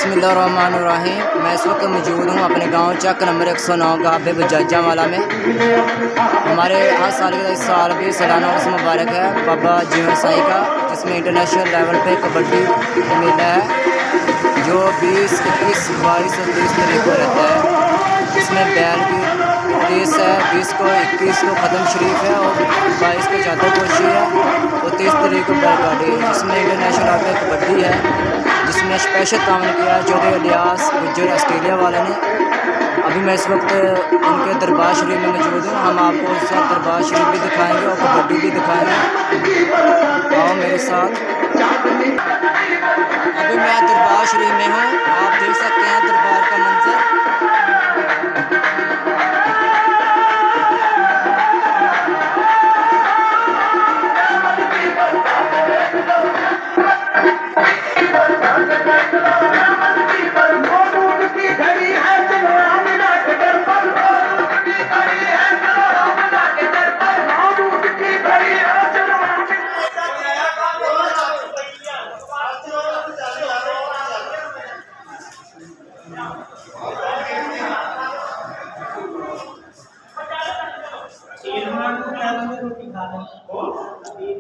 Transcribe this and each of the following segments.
बिस्मिल्लाहिर्रहमानिर्रहीम। मैं इस वक्त मौजूद हूँ अपने गांव चक नंबर 109 गाबे बजाजावाला में। हमारे हर साल के इस साल भी सालाना उर्स मुबारक है बाबा जीवन साई का, जिसमें इंटरनेशनल लेवल पे कबड्डी मेला है जो 20, 21, 22 और 23 तारीख को रहता है। इसमें बैल की रेस है, 20 को 21 को ख़त्म शरीफ है और 22 को चादर पोशी है और 23 तारीख को बैलगाड़ी है, जिसमें इंटरनेशनल लेवल पे कबड्डी है, जिसमें स्पेशल काम किया चौधरी इलियास गुज्जर ऑस्ट्रेलिया वाले ने। अभी मैं इस वक्त उनके दरबार शरीफ में मौजूद हूँ। हम आपको उसका दरबार शरीफ भी दिखाएंगे और कबड्डी भी दिखाएंगे। आओ मेरे साथ। अभी मैं दरबार शरीफ में हूँ, आप देख सकते हैं दरबार का मंजर।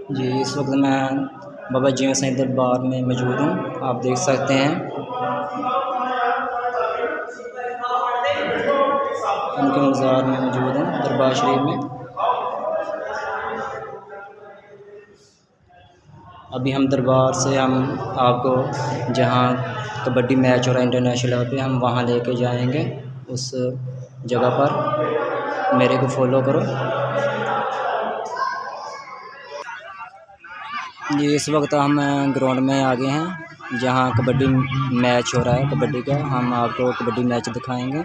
जी, इस वक्त मैं बाबा जीवन साई दरबार में मौजूद हूँ, आप देख सकते हैं उनके मज़ार में मौजूद हूँ दरबार शरीफ में। अभी हम दरबार से हम आपको जहाँ कबड्डी मैच हो रहा है इंटरनेशनल लेवल पे, हम वहाँ लेके जाएंगे उस जगह पर। मेरे को फॉलो करो। जी, इस वक्त हम ग्राउंड में आ गए हैं जहां कबड्डी मैच हो रहा है कबड्डी का। हम आपको कबड्डी मैच दिखाएंगे।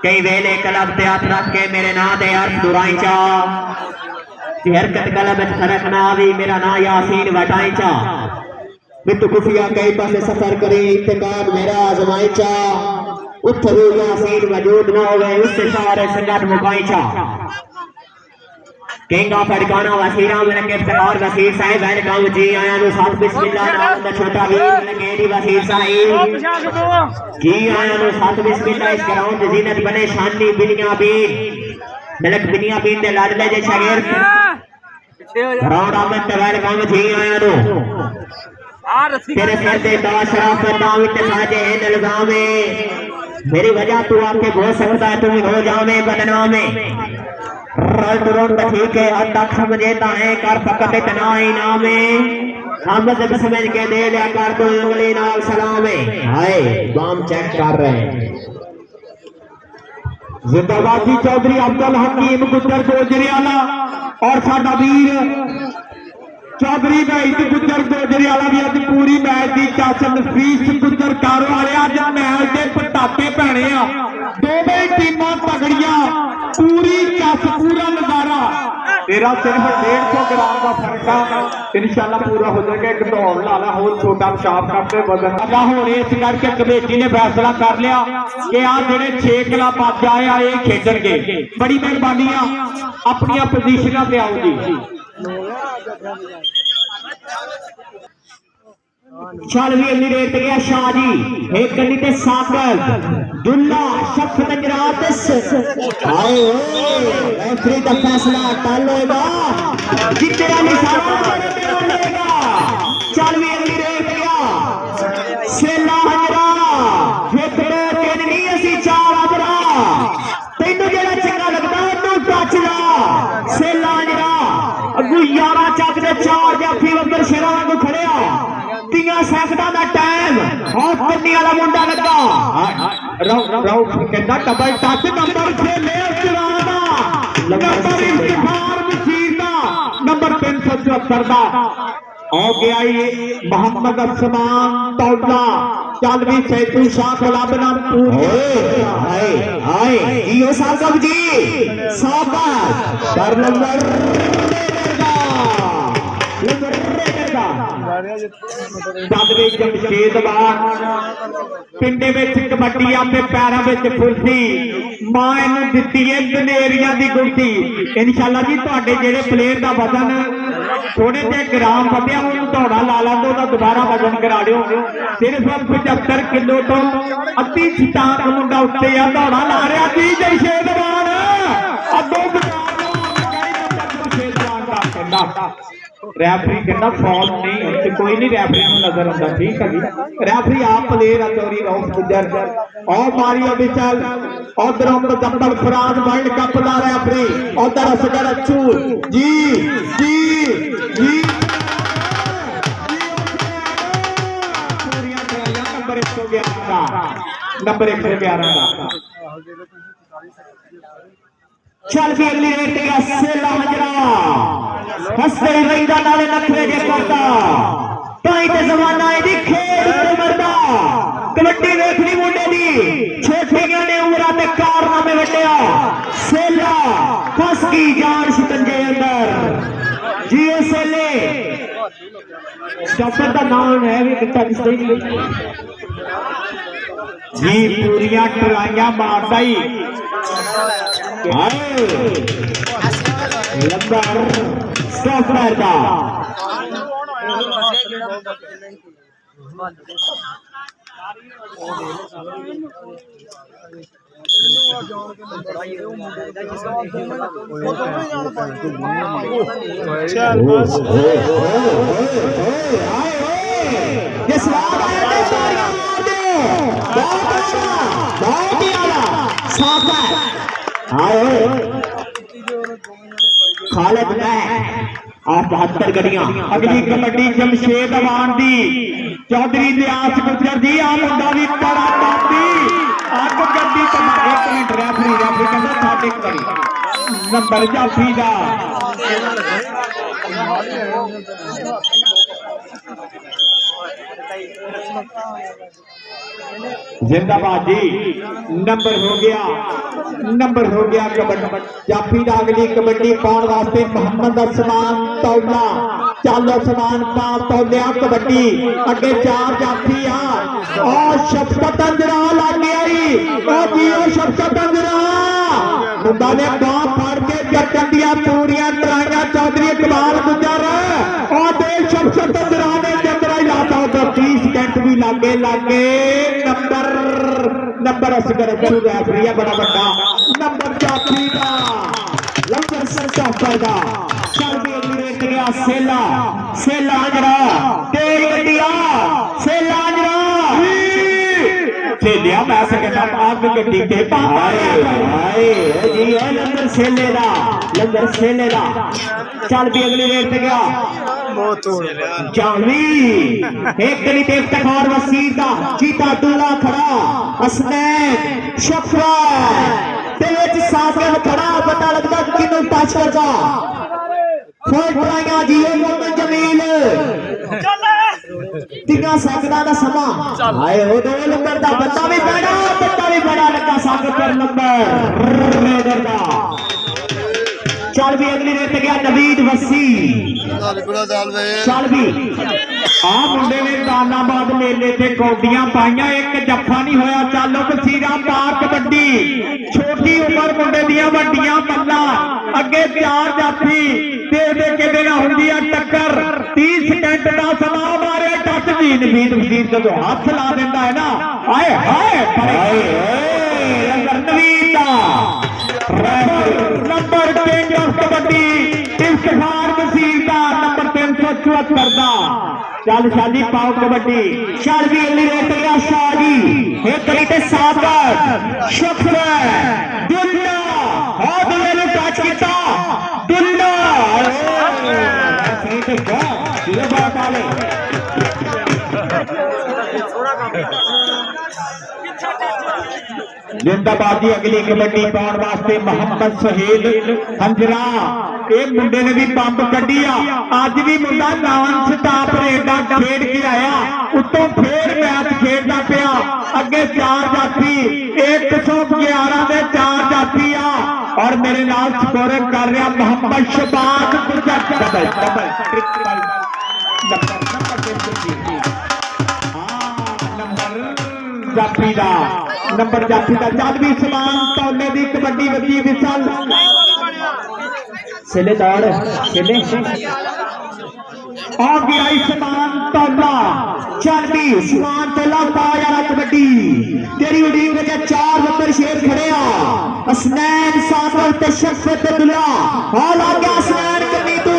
कई वेले कलब ते हाथ रख के मेरे ना दे अर्थ दुराई चा हरकत कलब फरक ना भी मेरा ना यासीन वटाई चा मित खुफिया कई पासे सफर करे इत्तेकाद मेरा आजमाई चा उत्थरू यासीन वजूद ना होवे उससे सारे संगत मुकाई चा केंगा फड़काना वसीरा में के इफ्तिखार वसीर साहिब वेलकम जी आया नु साथ बिस्मिल्लाह नाम दा छोटा वीर लंगेरी वसीर साहिब जी आया नु साथ बिस्मिल्लाह। इस ग्राउंड दी जीनत बने शानी बिनियामीन मलक बिनियामीन दे लाडले जे शागिर ग्राउंड आमद वेलकम जी आया नु तेरे सर दे दा शराफत दा विच साजे है इल्जाम मेरी वजह तू आके हो सकता है, तुम हो जावे बदनामे ठीक है अद्धा समझेता है कर फकत इतना इनाम हम समझ के दे लिया कर तो उंगली नाल सलाम हाय बाम चेक कर रहे हैं। जिंदाबाद चौधरी अब्दुल हकीम गुज्जर गोजरियाला और साडा वीर चौधरी भाई गुज्जर गोजरियाला भी अज पूरी मैच की चाचन फीस गुज्जर कारो वाले अज मैच के पटाके पैने आ दोवें टीमां तगड़ियां पूरी चस पूरा नजारा। तेरा सिर्फ 150 ग्राम का फर्क इंशाल्लाह पूरा हो जाएगा। एक दौड़ लाला हो छोटा पेशाब करते वजन अदा होने इस करके कमेटी ने फैसला कर लिया कि आ जेडे 6 किला पद आए आ ये खेडणगे। बड़ी मेहरबानी अपनी पोजीशनां ते आओ जी। छालवी अली रेट गया शाहजी एक गली ते साकर दुल्ला शफ नजरात हाय रेफरी का फैसला टल होगा जितना निशान लेगा। छालवी अली रेट गया सेला हजरा खेतरे तीन नहीं असी चार हजरा तेनू जेड़ा चंगा लगदा ओनू टच ला सेला हजरा अगू 11 चक दे 4 जाफी वंदर शेरा वांगू खड़िया 3 सैकड़ा का टाइम और पन्नी वाला मुंडा लगा राउट कहता डबल टच नंबर 6 ले चलाना नंबर इफ्तिखार मशीर दा नंबर 374 दा हो गया ये मोहम्मद असमान तौला चालवी सैतू शाह गुलाबना पूरे हाय हाय यो साहब जी साहब कर नंबर जमशेद पिंडे में कबड्डी अपने पैरों में फुलसी मां इनू दिती है दनेरिया की गुड़ती। इंशाअल्लाह जी तुहाडे जेड़े प्लेयर का वजन थोड़े जे ग्राम वधिया उन्होंने दौड़ा ला ला तो दोबारा वजन करा लियो। सिर्फ 75 किलो तो अद्धी छटांग मुंडा उत्ते आ दौड़ा ला रहा जी जमशेदवान अगों रैफरी कहना फॉल नहीं कोई नहीं रैफरी नजर आता। ठीक है जी रैफरी आप प्लेयर चोरी रौफ गुजर और मारियो बिचल उधर मुजफ्फर फराज वर्ल्ड कप का रैफरी उधर असगर अच्छू जी जी जी नंबर 111 का चल भी अगली रेट गया सेला हजरा हंसते ही रहीदा नाले नखरे जे करदा ताई ते जमाना है जी खेल मरदा कबड्डी देखनी मुंडे दी छोटियां ने उमरा ते कारनामे वड्डिया सेला फस की जान शिकंजे अंदर जियो सेले स्टॉपर का नाम है भी कितना किसने जी पूरियां टराइयां मारदा ही नंबर स्टॉपर का खालिद आप 72 गड्डियां अगली कबड्डी जमशेद अवान दी चौधरी दयास गुजर जी आ मुंडा भी बड़ा काफी अग गड्डी तो 1 मिनट रैफरी कहंदा साडे करी नंबर जाफी दा जिंदाबाद जी नंबर हो गया कबड्डी जाफी दा अगली कबड्डी पाउण वास्ते मोहम्मद असमान तौला चलो समान पा तौलिया कबड्डी अगे 4 जाफी आ और शफकत अंजरा लग गया ओ जियो शफकत अंजरा मुंडा ने बाह फड़ के जटन दिया पूरियां तराइयां चौधरी इकबाल गुजर और दे शफकत अंजरा ने जंदरा लाता तो 30 सेकंड भी लागे नंबर असगर अच्छू रैफरी है बड़ा बड़ा नंबर जाफी का लंबर स्टॉपर का चल भी अगली रेट गया सेला अंजरा तेरी गड्डिया सेला अंजरा सेलिया मैं सकता आग गड्डी ते हाय जी लंगर सेले दा चल भी अगली रेट ते गया जानवी एक गली ते इफ्तिखार वसीर दा चीता दुल्ला खड़ा असनैन शफरा ते विच साथ खड़ा पता लगदा किन्नू टच करदा खोल पड़ाइयां जी मोहम्मद जमील तिना सकदा दा समा हाय ओ 2 नंबर दा बंदा भी बड़ा लगा सागर पर नंबर रेडर दा चल भी अगली रेत गया नवीद वसी चल भी आ मुंडे ने दानाबाद मेले ते कौडियां पाइयां एक जफ्फा नहीं होया चालो बसीरा पार कबड्डी छोटी उम्र मुंडे दियां वड्डियां पल्ला अगे 4 जाफी ते किदे ना हुंदी आ टक्कर 30 सेकंड दा समा मारे टच जी नवीद वसीर जदों हाथ ला दिंदा है ना हाय नवीद दा नंबर 3 कबड्डी इफ्तिखार वसीर का नंबर 374 का चल शादी पाओ कबड्डी चल भी अगली रेट गया शादी एक तरीके सागर शुक्र दुल्ला और दुल्ले ने टच किया दुल्ला सही तो क्या ये बात आले जिंदाबादी अगली कबड्डी पाउण वास्ते मोहम्मद शहीद हंजरा एक मुंडे ने भी पंप कड्डी अज भी मुंडा नॉन स्टॉप रेडा खेड के आया उत्तों फिर मैच खेडदा पिया अगे 4 जाफी 111 दे 4 जाफी आ और मेरे नाल स्कोरिंग कर रहा मोहम्मद शबाज जाफी दा नंबर जाफी दा चल भी समान तौले दी कबड्डी बची विशाल सिले दौड़ सिले आ गया समान तौला चल भी समान तौला पा यार कबड्डी तेरी उड़ीक में 4 नंबर शेर खड़े आ असनैन सागर ते शफत दुल्ला हाल आ गया असनैन कमी तू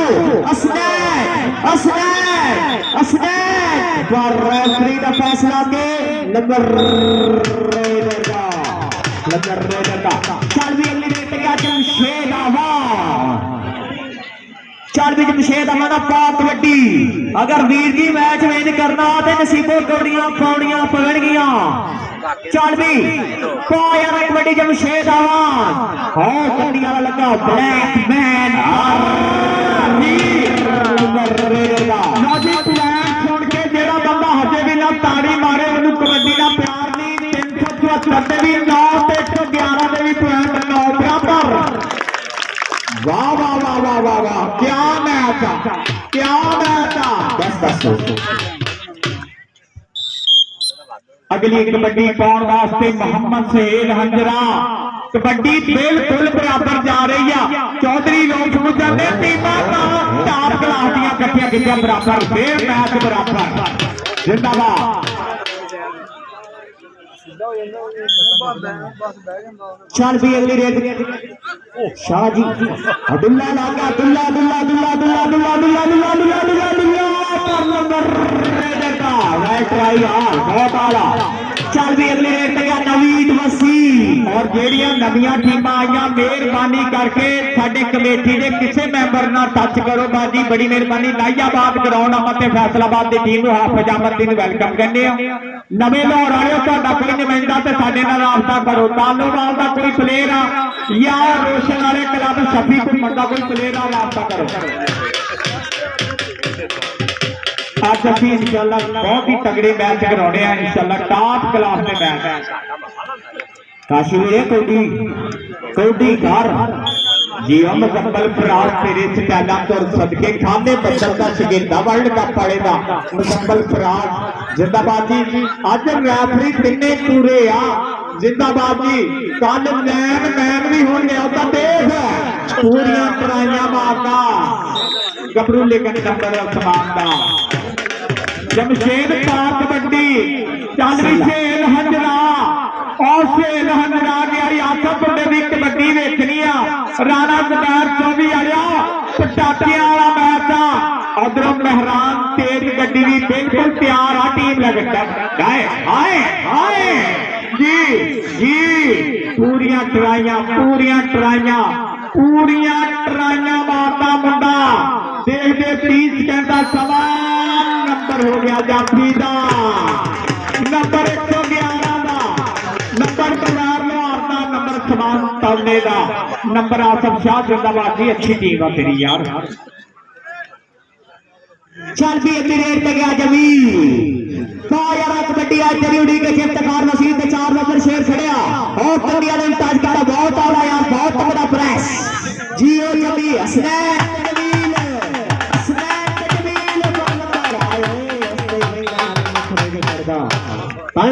असनैन पर रेफरी का फैसला के नंबर रेडर का चल भी अगली रेड का जमशेद आवा चल भी जमशेद आवा ना पा कबड्डी अगर वीर जी मैच विन करना तो नसीबों कौड़ियां पौड़ियां पकड़ गया चल भी पा यार कबड्डी जमशेद आवा हाँ कबड्डी वाला लगा ब्लैक मैन सुन के जेड़ा बंदा हजे भी ना ताड़ी मारे उन्होंने कबड्डी का प्यार नहीं 374 भी 9 ते 111 के भी पॉइंट 9 बराबर वाह वाह वाह वाह वाह वाह क्या मैच बस अगली कबड्डी पाने वास्ते मोहम्मद सहेल हंजरा कबड्डी बिल्कुल बराबर जा रही है चौधरी लोग समझ ने टीमां का 4 क्लास दियां इकट्ठियां कीतियां बराबर फिर मैच बराबर जिंदाबाद चल भी अगली रेड शाह जी दुल्ला लागा दुल्ला दुल्ला दुल्ला दुल्ला दुल्ला दुल्ला दुल्ला दुल्ला दुल्ला दुल्ला पर नंबर रेडर का राइट ट्राई यार बहुत आला चल भी अगली रेड पे गया नवीद मसीह और जेड़ियां नवियां टीमां आईयां मेहरबानी करके साडे कमेटी दे किसी मैंबर ना टच करो बाजी बड़ी मेहरबानी लाइयाबाद ग्राउंड अमर ते फैसलाबाद दी टीम हाफिज अहमद दी वेलकम करने नवे लाहौर वाले तुहाडा कोई नुमाइंदा ते साडे नाल राबता करो तालोवाल दा कोई प्लेयर आ या रोशन वाले क्लब शफी घुमन दा कोई प्लेयर आ राबता करो आज अभी इंशाल्लाह बहुत ही तगड़े मैच कराने हैं इंशाल्लाह टॉप क्लास में मैच काशी कौडी घर जी मुकम्मल फराज तेरे स्टाइल तो सदके खाने बदल का शगिर्दा वर्ल्ड कप पड़ेगा मुकम्मल फराज जिंदाबाद जी अज रेफरी तिने पूरे आ जिंदाबाद जी कल मैन भी हो गया तो देख पूरियां पराइयां मारदा गबरू लेकर नंबर समान का जमशेद पार कबड्डी चल शेल हंजरा और शेल हंजरा गया आसफ की कबड्डी देखनी राणा कदार 24 आया पटाखियां वाला मैच आ उधरों मेहरान तेज गड्डी भी बिल्कुल तैयार आ टीम लगता हाय जी पूरियां टराइयां मारता मुंडा देखते 30 सेकंड का समा नंबर हो गया जाफी का नंबर 111 का नंबर बाजार लोहार का नंबर समान तौले का नंबर आसफ शाह जिंदाबाद जी अच्छी टीम है तेरी यार चल भी अगली रेड पे गया जमी कबड्डी आज तेरी उड़ी के इफ्तिखार मसीह 4 नंबर शेर खड़िया और कंडिया ने टच किया बहुत आला यार बहुत तगड़ा प्रेस जी ओ जमी हसनैन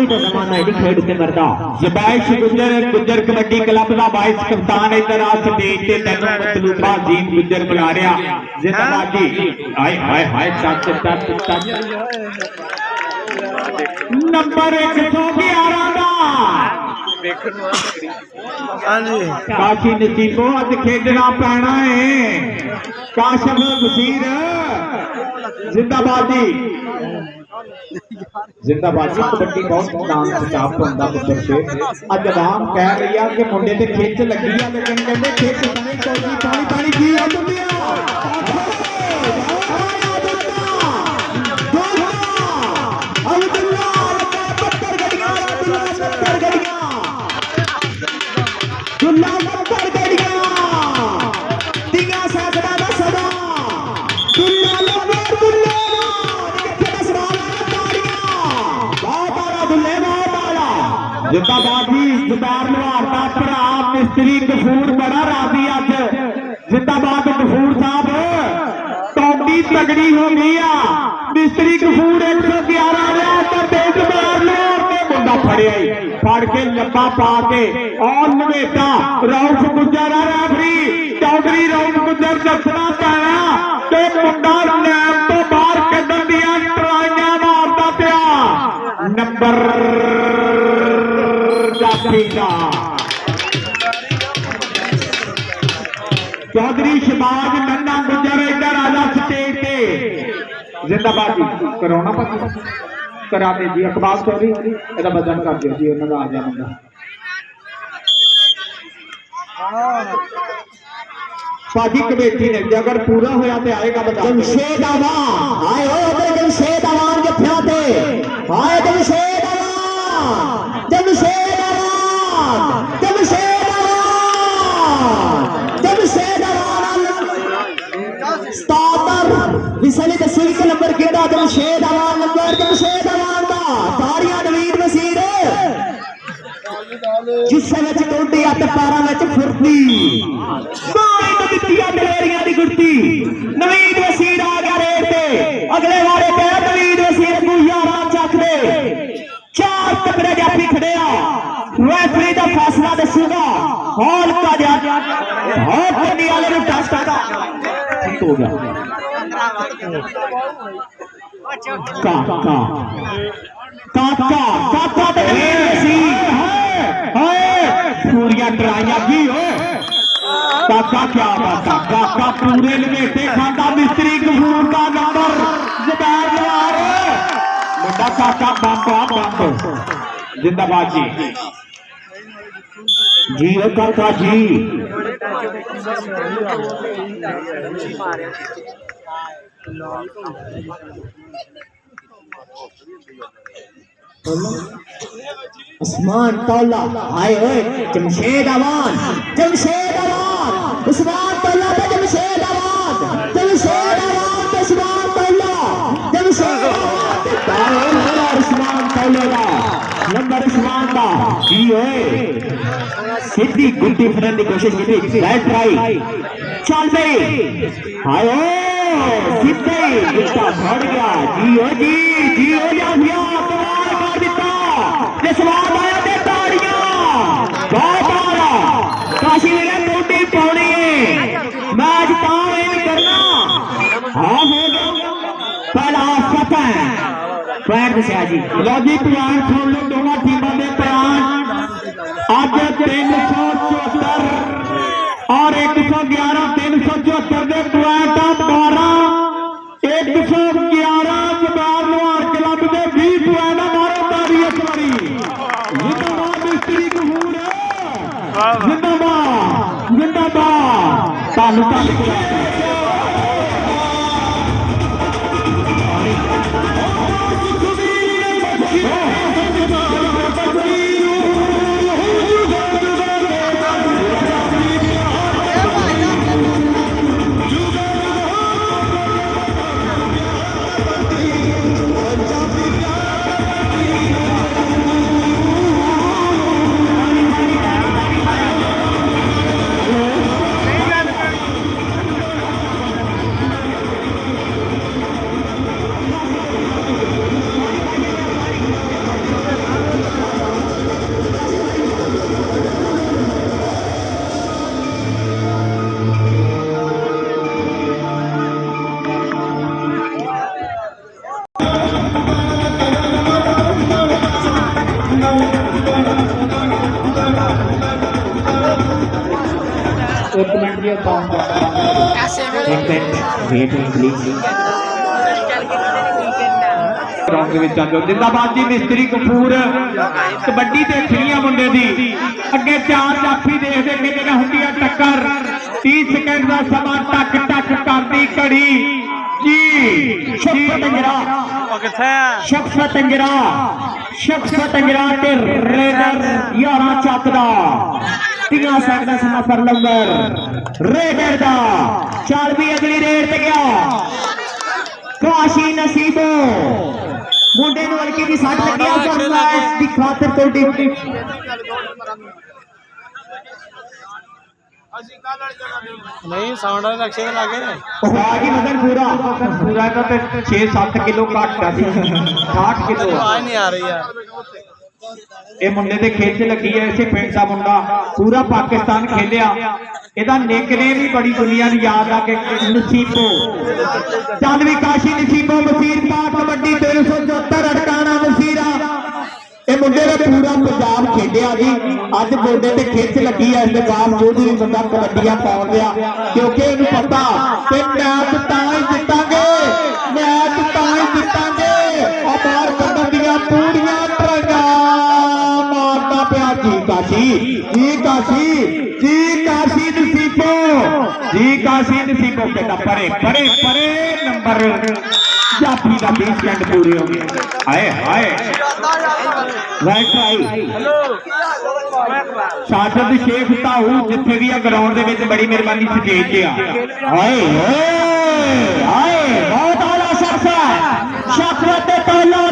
तो जमाना खेड से मरदा जबैश गुजर कबड्डी क्लब का वाइस कप्तान इधर आ स्टेज ते तैनू मतलूबा जीन गुजर बुला रहा जिंदाबाद जी हाय टच नंबर 111 का काशी नसीबो अज खेडना पैना है काशफ बशीर जिंदाबाद जी कबड्डी बहुत नाम खिताब होता पुत्र से अज आवाम कह रही है कि मुंडे ते खिच लगी है लेकिन कहते खिच पानी की जिंदाबाद जी जुबैर लोहार का भरा मिस्त्री गफूर बड़ा राजी अज जिंदाबाद गफूर साहब कौडी तगड़ी हो गई मिस्त्री गफूर 111 जुबैर लोहार ने मुंडा फड़िया फड़ के लब्बा पा के और लवेटा राउफ गुजर रेफरी चौधरी राउफ गुजर दसना पैना ते मुंडा लैब तो बाहर कढण दियां ट्राइयां मारदा पिया नंबर जाफी का चौधरी शहबाज नन्ना गुजर इधर आजा स्टेज पे जिंदाबाद जी कराना पता करा दे जी अखबार चौधरी ਇਹਦਾ ਬਦਨ ਕਰ ਦਿਓ ਜੀ ਉਹਨਾਂ ਦਾ ਆ ਗਿਆ ਮੁੰਡਾ पाजी कमेटी ने अगर पूरा होया तो आएगा बता जमशेद अवान आए हो उधर जमशेद अवान के थे आए जमशेद अवान जमशेद अवान जमशेद अवान जमशेद अवान स्टार्टर विसली तहसील के नंबर कितना जमशेद अवान नंबर जमशेद अवान का तारियां नवीद मसीद जिस्से विच टोडी अत पैरां विच फुर्ती दलेरिया की गुड़ती नवीद वसीर आ गया रेट पे अगले वाले पे नवीद वसीर को 11 चक दे 4 तगड़े जाफी खड़े रेफरी का फैसला दसूगा हॉल का हॉल करने वाले ने टच करता ठीक हो गया काका काका काका ते नवीद वसीर हाय पूरियां ट्राइयां की हो काका क्या बात काका पूरे लपेटे खांदा मिस्त्री गफूर का नंबर जुबैर यार मुंडा काका बंब जिंदाबाद जी जी ओ काका जी उस्मान तौला आए ओए जमशेद अवान उस्मान तौला पे जमशेद अवान उस्मान तौला उस्मान तौले का नंबर उस्मान का जी ओए सीधी गुड्डी फड़ने की कोशिश की राइट ट्राई चल बे आए सीधे गुड्डा फड़ गया जी ओ जाफिया स्वाद आया ते ताड़ियां बहुत आ रहा काशी ने टोटी पानी है मैच तां करना हाँ हो गया पहला फतह पैर दसिया जी लो जी प्लान सुन लो दोनों टीमों के प्लान अज 374 और 111 374 के पॉइंट 12 111 जबार लोहार क्लब के 20 पॉइंट मारो ताड़ी इस बारी जिंदाबाद मिस्त्री गफूर जिंदाबाद जिंदाबाद एक मिनट भी जिंदाबाद जी मिस्त्री कपूर कबड्डी ते खिलियां मुंडे दी अगे 4 जाफी देखते कि होंगी टक्कर 30 सेकंड का समा टक टक करती घड़ी जी शख्स तंजरा ते रेडर 11 चक दा 30 सेकंड का समा पर लंगर रेडर दा चल भी अगली रेड ते गया काशी नसीबो मुंडे नूं हल्की दी सट लगी फरमाइश दी खातिर तोड़ी नहीं साउंड वाले नक्शे लागे आवाज ही मगर पूरा का तो 6-7 किलो घट का 60 किलो आवाज नहीं आ रही यार ਇਹ ਮੁੰਡੇ ਦੇ ਖੇਚ ਲੱਗੀ ਹੈ ਇਸੇ ਪਿੰਡ ਦਾ ਮੁੰਡਾ ਪੂਰਾ ਪਾਕਿਸਤਾਨ ਖੇਲਿਆ ਇਹਦਾ ਨਿਕਨੇਮ ਹੀ ਬੜੀ ਦੁਨੀਆ ਨੂੰ ਯਾਦ ਆ ਕਿ ਨਸੀਬੋ ਚਾਂਦਵੀ ਕਾਸ਼ੀ ਨਸੀਬੋ ਮਸੀਰ ਪਾਕ ਕਬੱਡੀ 374 ਅਟਕਾਣਾ ਮਸੀਰਾ ਇਹ ਮੁੰਡੇ ਨੇ ਪੂਰਾ ਪੰਜਾਬ ਖੇਡਿਆ ਜੀ ਅੱਜ ਗੋਡੇ ਤੇ ਖਿੱਚ ਲੱਗੀ ਹੈ ਇਸ ਦੇ ਬਾਵਜੂਦ ਵੀ ਬੰਦਾ ਕਬੱਡੀਆਂ ਪਾਉਣ ਲਿਆ ਕਿਉਂਕਿ ਇਹਨੂੰ ਪਤਾ ਕਿ ਮੈਚ ਤਾਂ ਹੀ ਜਿੱਤਾਂਗੇ ਆ ਬਾਹਰ ਕੱਢਣ ਦੀਆਂ ਪੂਰੀਆਂ ਟਰਾਈਆਂ ਮਾਰਦਾ ਪਿਆ ਜੀ ਕਾਸ਼ੀ ਨਸੀਬੋ ਕਹਿੰਦਾ ਪਰੇ ਨੰਬਰ ਜਾਫੀ ਦਾ 20 ਸਕਿੰਟ ਪੂਰੇ ਹੋ ਗਏ ਹਾਏ ਰਾਈਟ ਟਰਾਈ ਸਾਜਦ ਸ਼ੇਖ ਤਾਹੂ ਜਿੱਥੇ ਵੀ ਆ ਗਰਾਊਂਡ ਦੇ ਵਿੱਚ ਬੜੀ ਮਿਹਰਬਾਨੀ ਸਟੇਜ ਤੇ ਆ ਹਾਏ ਬਹੁਤ ਆਲਾ ਸ਼ਖਸ ਸ਼ਖਵਤ ਤਾਲਾ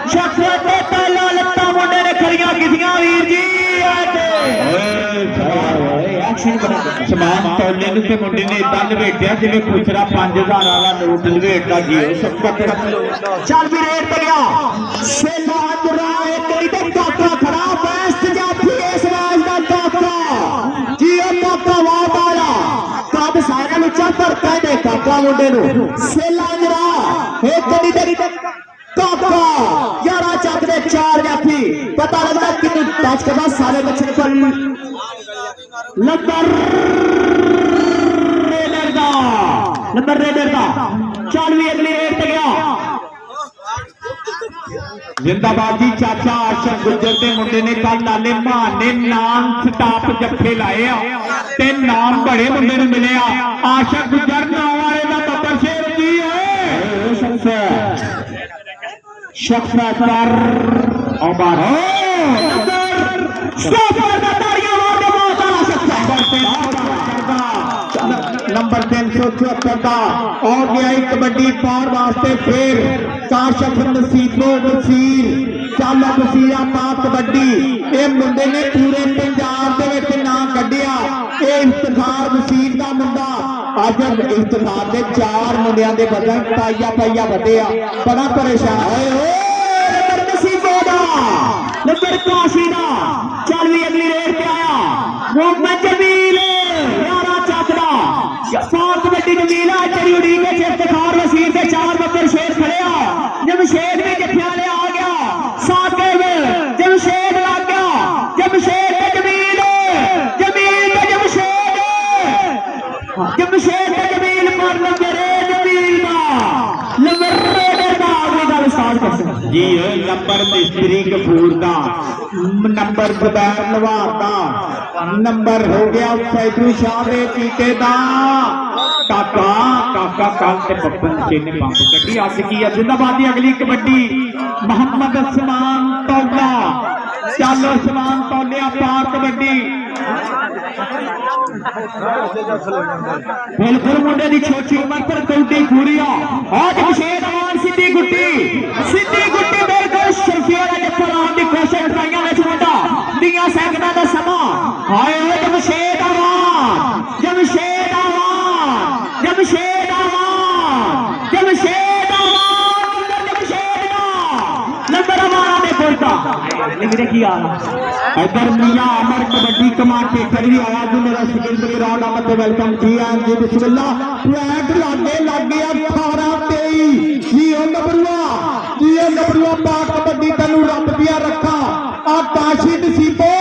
ਸ਼ਖਵਤ ਤਾਲਾ ਲੱਤਾਂ ਮੁੰਡੇ ਨੇ ਖੜੀਆਂ ਕੀਤੀਆਂ ਵੀਰ ਜੀ ਐਕਸ਼ਨ ਬਣਾ ਸਮਾਨ ਤੋਲੇ ਨੂੰ ਤੇ ਮੁੰਡੇ ਨੇ ਇਦਾਂ ਲਵੇਟਿਆ ਜਿਵੇਂ ਖੁਸਰਾ 5000 ਵਾਲਾ ਨੋਟ ਲਵੇਟਦਾ ਜੀ ਸ਼ਖਵਤ ਚੱਲ ਵੀ ਰੇਟ ਤੇ ਗਿਆ ਸੇਲਾ ਜਰਾ ਇੱਕ ਨਹੀਂ ਤੇ ਕਾਕਾ ਖੜਾ ਬੈਸਟ ਜਾਫੀ ਇਸ ਮੈਚ ਦਾ ਕਾਕਾ ਜੀ ਉਹ ਕਾਕਾ ਵਾਹ ਆਇਆ ਕੱਦ ਸਾਰਿਆਂ ਨੂੰ ਚਾਦਰ ਕਹਿੰਦੇ ਕਾਕਾ ਮੁੰਡੇ ਨੂੰ ਸੇਲਾ ਜਰਾ ਇੱਕ ਨਹੀਂ ਤੇ ਕਾਕਾ ਯਾਰਾ ਚੱਕ ਦੇ 4 ਜਾਫੀ ਪਤਾ ਲੱਗਦਾ ਕਿੰਨੂੰ ਟੱਚ ਕਰਦਾ ਸਾਰੇ ਬੱਚੇ ਕੋਲ ਨੰਬਰ ਰੇਡਰ ਦਾ ਚੱਲ ਵੀ ਅਗਲੀ ਰੇਡ ਤੇ ਗਿਆ जिंदाबाद जी चाचा आशक गुजर के मुंडे ने कल लाले मान ने नाम स्टाप जफे लाए ते नाम बड़े मुंडे ने मिले आशक गुजर नाम वाले का बब्बर शेर जी है शख्स कर और नंबर 374 का और गया कबड्डी पार वास्ते फिर काशफ नसीबो मसीर चाला मसीरा पाक कबड्डी ये मुंडे ने पूरे पंजाब दे विच नाम कढ़िया ये इफ्तिखार मसीर दा मुंडा अज इफ्तिखार दे 4 मुंडियां दे बदन पाइया वधे बड़ा परेशान नंबर नसीबो दा नंबर काशी दा चल भी अगली रेड पे आया मोहम्मद जमील यारा चाकड़ा सात कबड्डी जमीला तेरी उड़ी के इफ्तिखार वसीर के 4 बब्बर शेर खड़े जमशेद भी जफिया ले आ गया साकिब जमशेद लग गया जमशेद के जमील के जमशेद जमील पर नंबर रेडर का अगली गल स्टार्ट कर सकते जी नंबर मिस्त्री कपूर का नंबर जुबैर लवार का नंबर हो गया फैजू शाह दे पीके का काका कल ते पप्पन चेने पंप कड्डी अज की है जिंदाबाद दी अगली कबड्डी मोहम्मद उस्मान तौला चल उस्मान तौलिया पार कबड्डी बिल्कुल मुंडे की छोटी उम्र पर कबड्डी पूरी आज विशेष आवान सीधी गुट्टी बिल्कुल शर्फिया का जफर आने की कोशिश कराइया में मुंडा 20 सेकंड का समा हाय जमशेद इधर मियां अमर कबड्डी कमान टेकर भी आया जो मेरा सिकंदरी राउंड आमद वेलकम जी एंड जी बिस्मिल्लाह पॉइंट लग गया 18-23 जी नबरुआ पाक कबड्डी तैनू रब दिया रखा आ काशी नसीबो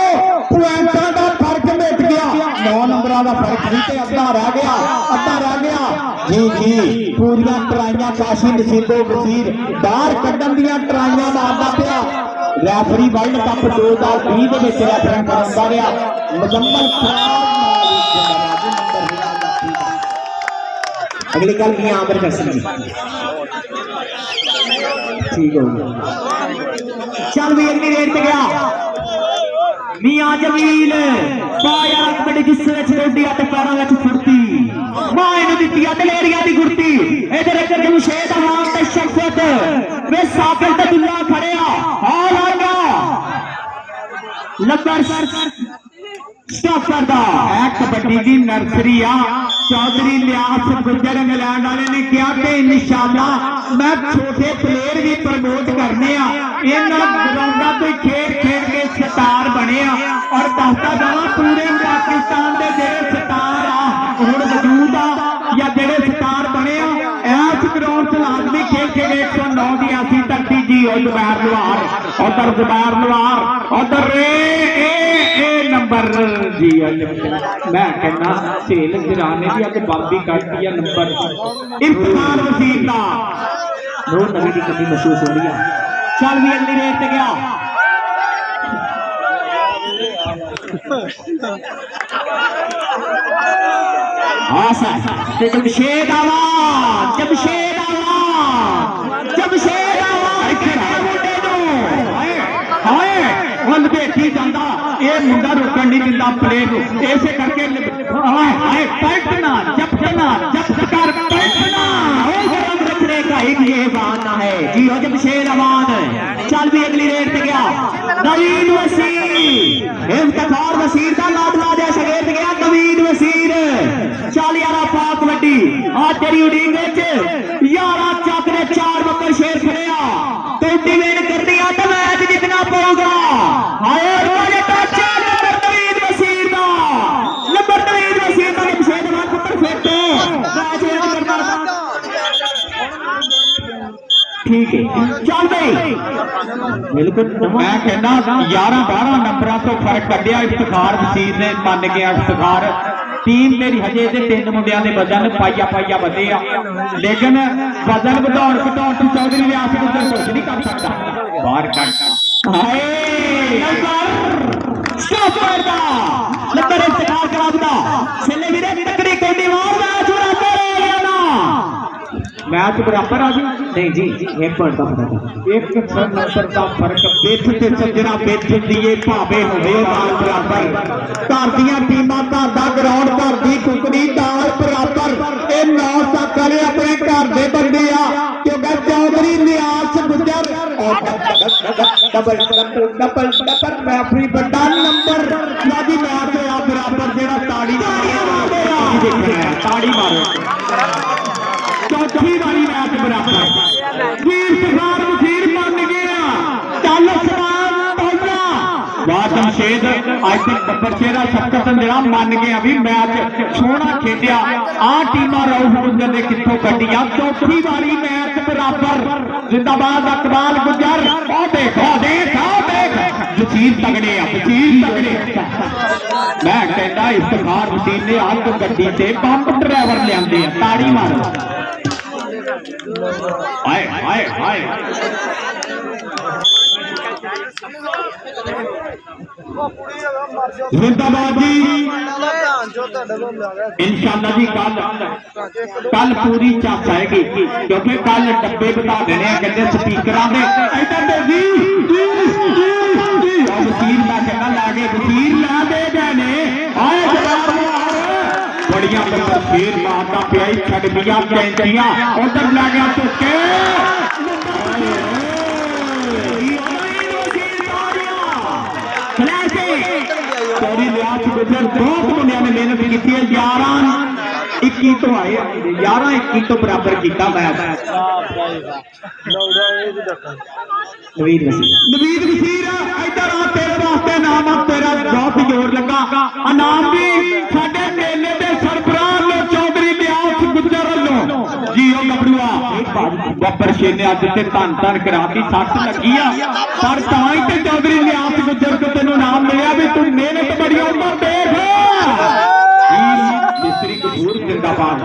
पॉइंटां दा फर्क मिट गया 9 नंबरां दा फर्क सी ते अद्धा रह गया जी पूरियां ट्राइयां काशी नसीबो वजीर बाहर कड्डण दियां ट्राइयां मारदा पिया रैफरी वर्ल्ड कप 2020 के विच रैफरी करांदा रहा मुजम्मल अगली गल मियां आमिर हसन जी ठीक हो गया चल भी अगली रेड पे गया मियां जमील पाया कबड्डी जिस रोडी ते पैरों में फुर्ती मां इन्हू दित्ती दलेरिया की गुरती इधर एक जमशेद अवान ते शख्सियत वे साकिब ते दुल्ला खड़े नंबर स्टॉप करता है कबड्डी की नर्सरी आ चौधरी लियास गुजर इंग्लैंड वाले ने क्या कि इंशाअल्लाह मैं छोटे प्लेयर भी प्रमोट करने इन्होंने ग्राउंडा तो खेल खेल के स्टार बने और दसता जावा पूरे पाकिस्तान के जेडे स्टार हुण मौजूद या जेडे स्टार बने इस ग्राउंड च लाजमी खेल खेल 109 की ऐसी धरती जी और जुबैर लवार उधर जुबैर लवार उधर नंबर जी मैं कहना झेल गिराने की अज बाबी करती है नंबर इफ्तिखार वसीर का नूर नबी की कमी महसूस हो रही है चल भी अगली रेट पे गया हाँ सर जमशेद आवाज जमशेद आवाज जमशेद देखी जाता ये मुंडा रुकन नहीं दिता प्लेयर ऐसे करके पलटना जपना जप कर पलटना रखने का एक ये बहाना है जी हो जमशेद आवाज चल भी अगली रेट पे गया नवीन वसीर इफ्तिखार वसीर का लाडला जैसा गेट गया नवीन वसीर चल यारा पाक वड्डी आज तेरी उड़ीक यारा चक ने 4 नंबर शेर खड़िया तो डिवेट कर दिया तो मैच जितना पड़ेगा ठीक है चल भाई बिल्कुल मैं कहना 11-12 नंबर तो फर्क कढ़िया इफ्तिखार वसीर ने मान गया इफ्तिखार टीम मेरी हजे 3 मुंडिया के वजन पाइया पाइया बदे लेकिन वजन बढ़ाने घटाने तो चौधरी रियासत उधर कुछ नहीं कर सकता बाहर मैच बराबर आ गया नहीं जी एक पॉइंट का फर्क एक नंबर का फर्क बिठ ते सज्जना बिठ दिए भावे होवे दाल बराबर घर दियां टीमां घर दा ग्राउंड घर दी कुकड़ी दाल बराबर ए 9 तक वाले अपने घर दे बंदे क्योंकि चौधरी नियाज गुजर डबल डबल डबल मैं अपनी बड़ा नंबर लादी मैच होया बराबर जेड़ा ताड़ी देखना है ताड़ी मारो चौथी वाली मैच बराबर इफ्तिखार वसीर बन गया चल सलाम पहुंचा वाह जमशेद आज तक बब्बर शेरा शक्कर जरा मान गया भी मैच सोहना खेलिया आ टीमां रऊफ गुजर ने कित्थों कड्डियां चौथी वाली मैच बराबर जिंदाबाद अकबाल गुजर देख वसीर तगड़े वसीर तगड़े मैं कहता इफ्तिखार वसीर ने अग गड्डी से पंप ड्राइवर लिया ताड़ी मारो आए आए आए जिंदाबाद जी इंशाअल्लाह जी कल पूरी चाप आएगी क्योंकि कल डब्बे बता देने कहते स्पीकर वसीर मैं कहना लागे वसीर ला दे गए बड़िया फिर मारना पिया छड़ दिया कैंचियां उधर ला गया चुके चौधरी रियाज गुजर बहुत मुंडिया ने मेहनत की है 11-21 तो आए 11-21 तो बराबर किया मैच नवीद वसीर इधर आ तेरे वास्ते नाम तेरा बहुत जोर लगा इनाम भी साडे मेले दे सरबराह लो चौधरी रियाज गुजर लो जी ओ गबड़ुआ बब्बर शेर ने अज ते धन धन करा दी 60 लगी पर ताई ते चौधरी रियाज गुजर को तेनों नाम मिलिया भी तू मेहनत बड़ी उम्र देख मिस्त्री कपूर जिंदाबाद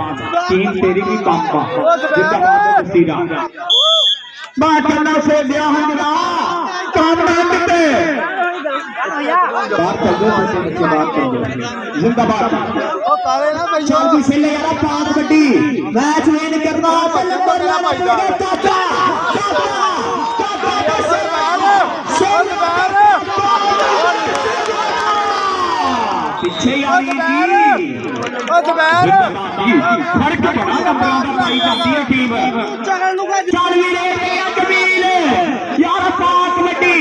टीम तेरी भी पापा जिंदाबाद वसीरा मैं कहना से लिया हंगरा काम करते बात कर दो बच्चे बात कर दो जिंदाबाद चौधरी से ले यार पांच बड़ी मैच विन करना चाचा पीछे फर्क बड़ा पाई जाती है टीम यार पांच बड़ी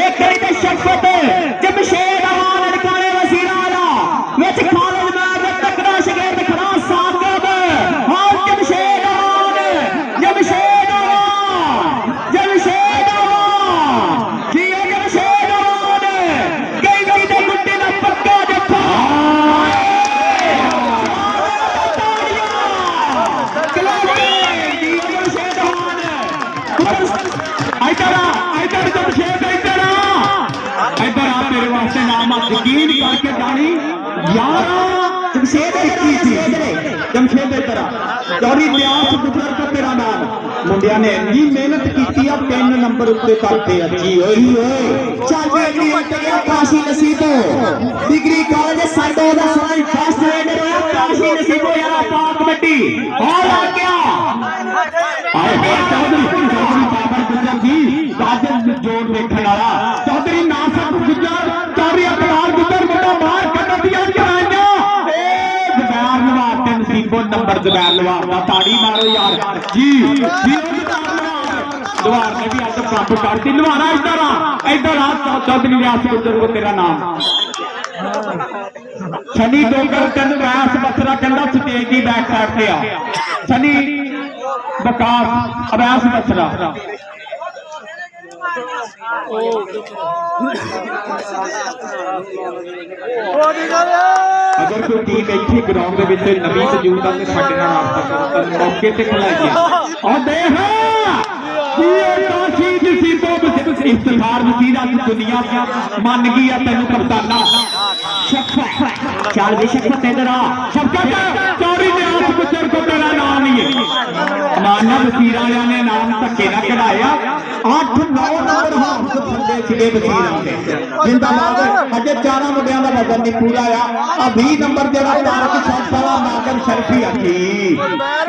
एक शफकत जमशेद आवाज अड़काने वसीरा विच खालिद मैं तकड़ा शगेर्द खड़ा साकिब और जमशेद आवाज जमशेद चौधरी व्यास गुजर को तेरा नाम मुंडिया ने जी मेहनत की 3 नंबर उत्ते करते जी ओही ओए चल बेटी काशी नसीबो डिग्री कॉलेज साडो दा साल फर्स्ट रेडर होया काशी नसीबो यार पाक कबड्डी और आ गया आए चौधरी बाबर गुजर जी गाजर जोड़ देखने वाला चौधरी नासर गुजर चौधरी अकबार गुजर बड़ा मार कर दिया कराया जुबैर नवाब ते नसीबो नंबर जुबैर नवाब दा ताड़ी मारो यार जी दुआर ने भी आज कप करती लुहारा इधर आ चौधरी व्यास गुजर को तेरा नाम सनी डोगर तेन व्यास बसरा कहता स्टेज की बैक साइड पे आ सनी बकास अवैस बसरा अगर कोई टीम इतने ग्राउंड नवी मौजूद है मौके से खिलाई और देख इफ्तिखार वसीर दुनिया मन गई है तेन कप्ताना चल भी शफकत इधर आ शफकत चौधरी व्यास गुजर को तेरा नाम ही है अमाना वसीर वाले ने नाम धक्के ना कढ़ाया 8-9 नंबर हाथ फंदे सीधे वसीर जिंदाबाद अजे 4 मुंडिया का वजन नहीं पूरा आ 20 नंबर जरा तारक शॉट वाला नागन शरफी आखी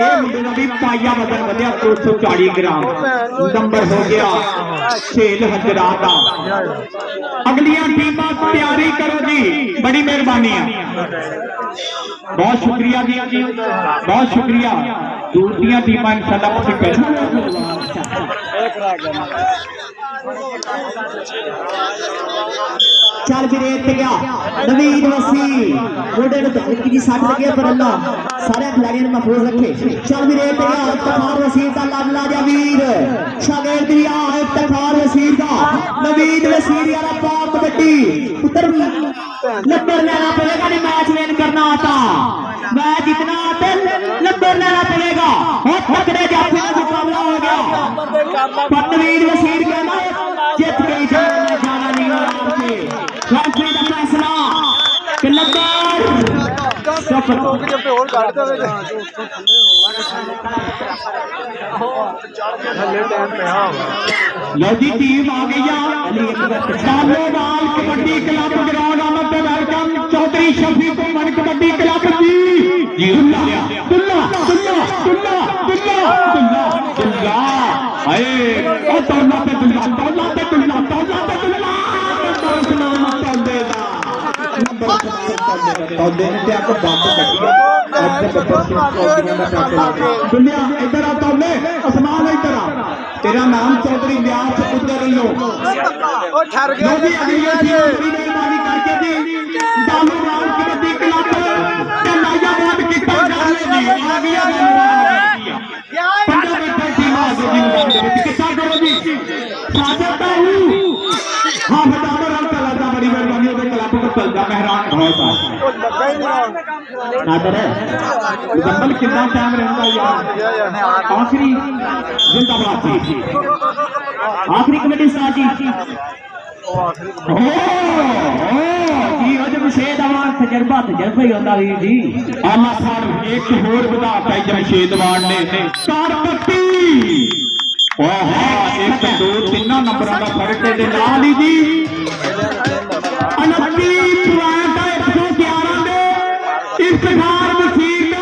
ये मुंडे का भी पाया वजन बढ़िया 240 ग्राम नंबर हो गया खेल हजरात अगलियां टीमां तैयारी करो जी बड़ी मेहरबानी है बहुत शुक्रिया जी बहुत शुक्रिया दूर दियां टीमां इंशाल्लाह चल भी रेत गया नवीद वसीर मोडे ने की सट लगी पर अल्लाह सारे खिलाड़ियों ने महफूज रखे चल भी रेत गया इफ्तिखार वसीर का लाडला जा वीर शागिर्द दिया इफ्तिखार वसीर का नवीद वसीर यार पाक कबड्डी पुत्र नंबर लेना पड़ेगा नहीं मैच विन करना आता मैच जीतना आता नंबर लेना पड़ेगा और तकड़े जाफी का मुकाबला हो गया नवीद वसीर का ना जीत गई जाना नहीं रेफरी का फैसला कि नंबर लो जी टीम आ गई सालोवाल कबड्डी क्लब ग्राउंड आमद वेलकम चौधरी शफी को मन कबड्डी क्लब जी दुल्ला दुल्ला दुल्ला दुल्ला दुल्ला दुल्ला दुल्ला आए और दौला पे दुल्ला दौला पे दुल्ला दौला पे दुल्ला दुनिया इधर आ तौले आसमान इधर आ तेरा नाम चौधरी व्यास उधर लो मेहरबानी करके दी दालूवाल कबड्डी क्लब नायाबाद की किस्सा करो जी हाँ बताओ बड़ी मेहरबानी क्लब को चलता मेहरान बहुत मुकम्मल कितना टाइम रहता यार आखिरी जिंदाबाद जी आखिरी कमेटी उस्ताद जी जमशेद तजर्बा तजर्बा ही होता वीर जी आला साहब एक होर बताता है जमशेद ने कारपट्टी एक 2-3 नंबर का फर्क है नाल ही जी 29.111 दे इफ्तिखार वसीर ने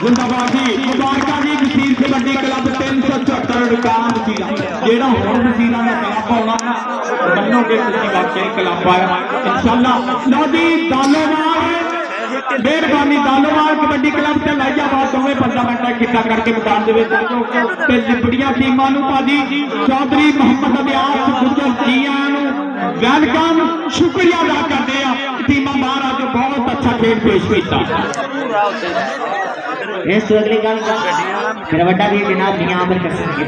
जिंदाबाद जी मुबारक जी वसीर कबड्डी क्लब 374 रिकाम वसीर जेड़ा होर वसीरां दा क्लब होना मनोगे तुसीं वाकई क्लब आया इंशाअल्लाह लो जी दालोवाल मेहरबानी दालोवाल कबड्डी क्लब से लाइजाबाद दोवें 15 मिनट किट्ठा करके मैदान दे विच ते लिबड़ियां टीमां नूं भाजी चौधरी मोहम्मद अब्यास गुजर जी आनू वेलकम शुक्रिया अदा करते हैं टीमां बाहर आज बहुत अच्छा खेल पेश किया इस तो अगली गल मेरा बड़ा भी जनाब नियाम कर सकते